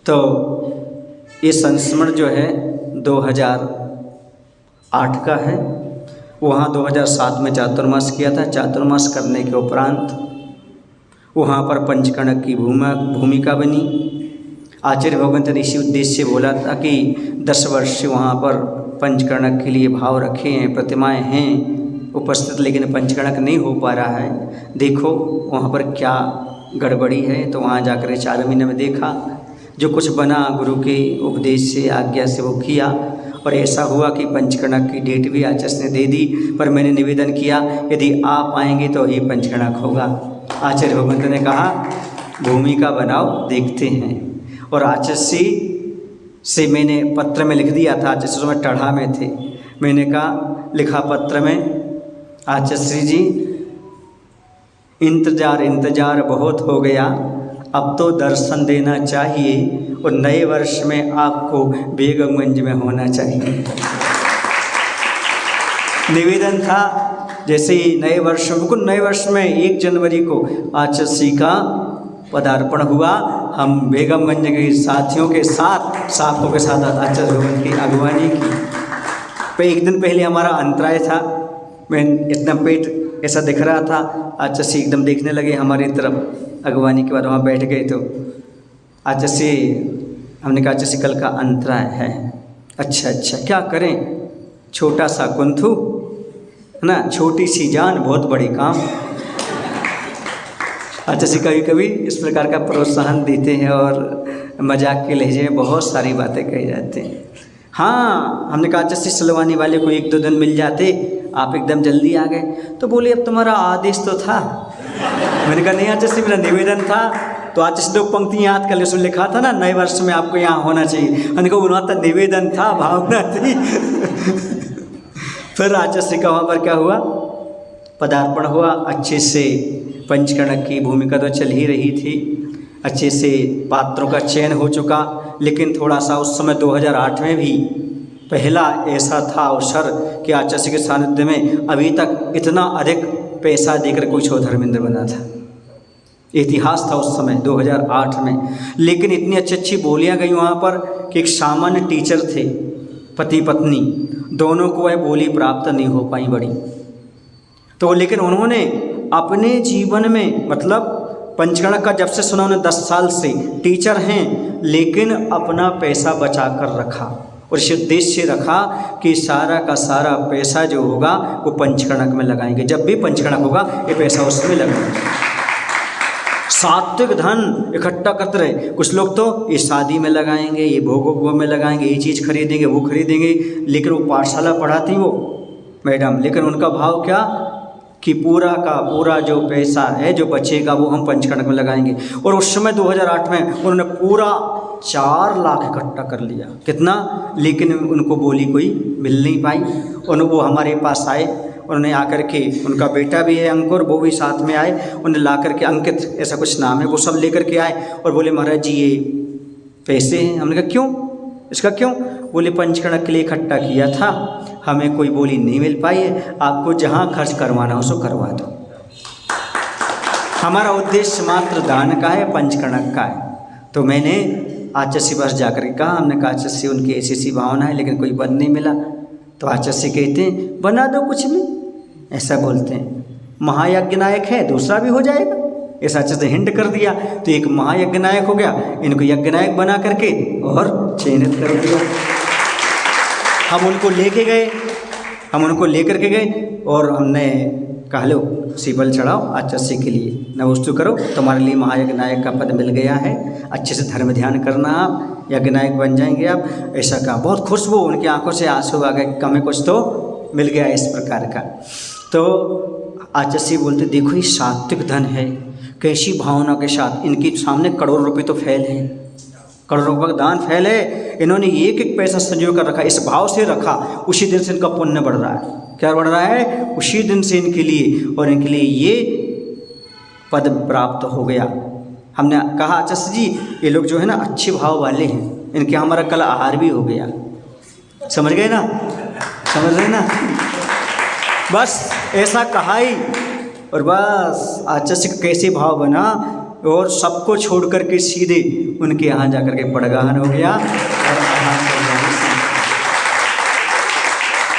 तो ये संस्मरण जो है 2008 का है। वहाँ 2007 में चातुर्मास किया था। चातुर्मास करने के उपरांत वहाँ पर पंचकणक की भूमिका बनी। आचार्य भगवंत ने इसी उद्देश्य से बोला था कि 10 वर्ष से वहाँ पर पंचकणक के लिए भाव रखे हैं, प्रतिमाएं हैं उपस्थित, लेकिन पंचकणक नहीं हो पा रहा है। देखो वहाँ पर क्या गड़बड़ी है। तो वहाँ जाकर 4 महीने में देखा, जो कुछ बना गुरु के उपदेश से, आज्ञा से वो किया। और ऐसा हुआ कि पंचकणक की डेट भी आचार्य ने दे दी। पर मैंने निवेदन किया यदि आप आएंगे तो ही पंचकणक होगा। आचार्य भगवंत ने कहा भूमिका बनाओ, देखते हैं। और आचार्य से मैंने पत्र में लिख दिया था। आचार्य में टढ़ा में थे। मैंने कहा, लिखा पत्र में, आचार्य जी इंतज़ार बहुत हो गया, अब तो दर्शन देना चाहिए और नए वर्ष में आपको बेगमगंज में होना चाहिए। निवेदन था जैसे ही नए वर्ष में, बिल्कुल नए वर्ष में 1 जनवरी को आचार्य का पदार्पण हुआ। हम बेगमगंज के साथियों के साथ, साथों के साथ आचार्य भगवंत की अगवानी की। तो 1 दिन पहले हमारा अंतराय था। मैं इतना पेट ऐसा दिख रहा था। आचार्य एकदम देखने लगे हमारी तरफ। अगवानी के बाद वहाँ बैठ गए तो आचार्य, हमने कहा आचार्य कल का अंतराय है। अच्छा क्या करें, छोटा सा कुंथू है ना, छोटी सी जान बहुत बड़ी काम। आचार्य कभी कभी इस प्रकार का प्रोत्साहन देते हैं और मजाक के लहजे में बहुत सारी बातें कही जाते हैं। हाँ, हमने कहा आचार्य सलवानी वाले को 1-2 दिन मिल जाते, आप एकदम जल्दी आ गए। तो बोले अब तुम्हारा आदेश तो था। मैंने कहा नहीं आचार्य, मेरा निवेदन था। तो आचार्य 2 पंक्ति याद कर ले, उसमें लिखा था ना नए वर्ष में आपको यहाँ होना चाहिए। मैंने कहा उन्होंने तो निवेदन था, भावना थी। फिर आचार्य का वहाँ पर क्या हुआ, पदार्पण हुआ। अच्छे से पंचकणक की भूमिका तो चल ही रही थी, अच्छे से पात्रों का चयन हो चुका। लेकिन थोड़ा सा उस समय 2008 में भी पहला ऐसा था अवसर कि आचार्य के सानिध्य में अभी तक इतना अधिक पैसा देकर कोई धर्मेंद्र बना था। इतिहास था उस समय 2008 में। लेकिन इतनी अच्छी बोलियां गई वहाँ पर कि एक सामान्य टीचर थे, पति पत्नी दोनों को वह बोली प्राप्त नहीं हो पाई बड़ी। तो लेकिन उन्होंने अपने जीवन में, मतलब पंचकणक का जब से सुना उन्होंने 10 साल से टीचर हैं, लेकिन अपना पैसा बचा कर रखा और इस उद्देश्य से रखा कि सारा का सारा पैसा जो होगा वो पंचकणक में लगाएंगे। जब भी पंचकणक होगा ये पैसा उसमें लगाएंगे। सात्विक धन इकट्ठा करते रहे। कुछ लोग तो ये शादी में लगाएंगे, ये भोगों में लगाएंगे, ये चीज़ खरीदेंगे, वो खरीदेंगे। लेकिन वो पाठशाला पढ़ाती वो मैडम, लेकिन उनका भाव क्या कि पूरा का पूरा जो पैसा है जो बचेगा वो हम पंचकणक में लगाएंगे। और उस समय 2008 में उन्होंने पूरा 4 लाख इकट्ठा कर लिया। कितना? लेकिन उनको बोली कोई मिल नहीं पाई। और वो हमारे पास आए, उन्होंने आकर के, उनका बेटा भी है अंकुर, वो भी साथ में आए। उन्हें ला करके, अंकित ऐसा कुछ नाम है, वो सब लेकर के आए और बोले महाराज जी ये पैसे हैं। हमने कहा क्यों, इसका क्यों? बोले पंचकणक के लिए इकट्ठा किया था, हमें कोई बोली नहीं मिल पाई है, आपको जहाँ खर्च करवाना हो सो करवा दो। हमारा उद्देश्य मात्र दान का है, पंचकणक का है। तो मैंने आचार्य से पास जाकर के कहा, हमने कहा आचार्य से उनकी ऐसी भावना है लेकिन कोई पद नहीं मिला। तो आचार्य से कहते हैं बना दो कुछ भी, ऐसा बोलते हैं। महायज्ञ नायक है, दूसरा भी हो जाएगा, ऐसा आचार्य ने हिंट कर दिया। तो एक महायज्ञ नायक हो गया, इनको यज्ञ नायक बना करके और चयनित कर दिया। हम उनको लेके गए और हमने कहा लो सीबल चढ़ाओ आचार्य के लिए, नवस्तु करो, तुम्हारे लिए महायज्ञ नायक का पद मिल गया है, अच्छे से धर्म ध्यान करना, आप यज्ञ नायक बन जाएंगे आप। ऐसा कहा। बहुत खुश वो, उनकी आंखों से आंसू आ गए, हमें कुछ तो मिल गया इस प्रकार का। तो आचार्य बोलते देखो ये सात्विक धन है, कैसी भावना के साथ इनके सामने करोड़ रुपये तो फैल हैं, करोड़ों रुपये का दान फैल है। इन्होंने एक एक पैसा संजो कर रखा, इस भाव से रखा। उसी दिन से इनका पुण्य बढ़ रहा है। क्या बढ़ रहा है? उसी दिन से इनके लिए, और इनके लिए ये पद प्राप्त हो गया। हमने कहा आचार्य जी ये लोग जो है ना अच्छे भाव वाले हैं, इनके हमारा कल आहार भी हो गया। समझ गए ना, समझ रहे ना? बस ऐसा कहा ही, और बस आचार्य का कैसे भाव बना और सबको छोड़ करके सीधे उनके यहाँ जाकर के पड़गाहन हो गया।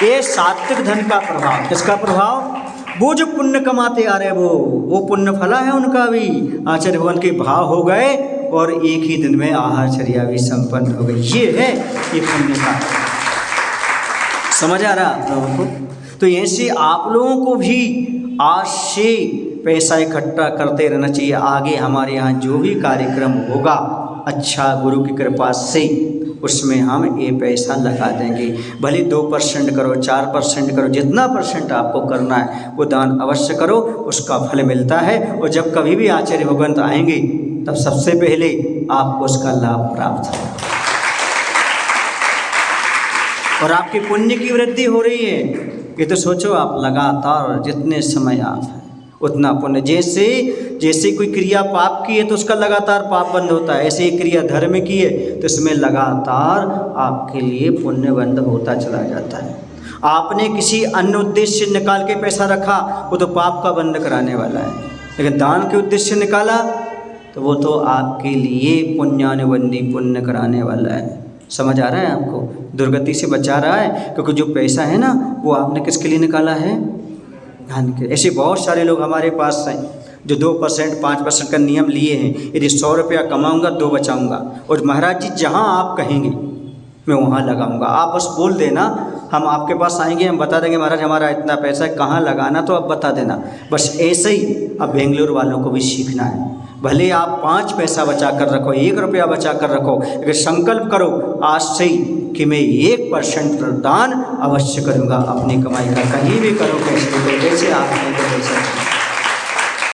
ये सात्विक धन का प्रभाव। किसका प्रभाव? वो जो पुण्य कमाते आ रहे वो पुण्य फला है उनका भी। आचार्य भगवान के भाव हो गए और एक ही दिन में आहारचर्या भी संपन्न हो गई। ये है ये पुण्य का। समझ आ रहा आप लोगों को? तो ऐसे आप लोगों को भी आज से पैसा इकट्ठा करते रहना चाहिए। आगे हमारे यहाँ जो भी कार्यक्रम होगा अच्छा गुरु की कृपा से उसमें हम ये पैसा लगा देंगे। भले 2% करो, 4% करो, जितना परसेंट आपको करना है वो दान अवश्य करो, उसका फल मिलता है। और जब कभी भी आचार्य भगवंत आएंगे तब सबसे पहले आपको उसका लाभ प्राप्त होगा और आपकी पुण्य की वृद्धि हो रही है। ये तो सोचो आप लगातार जितने समय आप हैं उतना पुण्य। जैसे कोई क्रिया पाप की है तो उसका लगातार पाप बंद होता है, ऐसे ही क्रिया धर्म की है तो इसमें लगातार आपके लिए पुण्य बंद होता चला जाता है। आपने किसी अन्य उद्देश्य से निकाल के पैसा रखा वो तो पाप का बंद कराने वाला है, लेकिन दान के उद्देश्य से निकाला तो वो तो आपके लिए पुण्यानुबंधी पुण्य कराने वाला है। समझ आ रहा है आपको? दुर्गति से बचा रहा है, क्योंकि जो पैसा है ना वो आपने किसके लिए निकाला है? धन के। ऐसे बहुत सारे लोग हमारे पास हैं जो 2% 5% का नियम लिए हैं। यदि 100 रुपया कमाऊँगा 2 बचाऊँगा, और महाराज जी जहाँ आप कहेंगे मैं वहाँ लगाऊँगा। आप बस बोल देना, हम आपके पास आएंगे, हम बता देंगे महाराज हमारा इतना पैसा है, कहाँ लगाना तो आप बता देना। बस ऐसे ही अब बेंगलुरु वालों को भी सीखना है। भले आप 5 पैसा बचा कर रखो, 1 रुपया बचा कर रखो, अगर संकल्प करो आज से ही कि मैं 1% दान अवश्य करूँगा अपनी कमाई का। कहीं भी करो, कैसे आप नहीं कर सकते।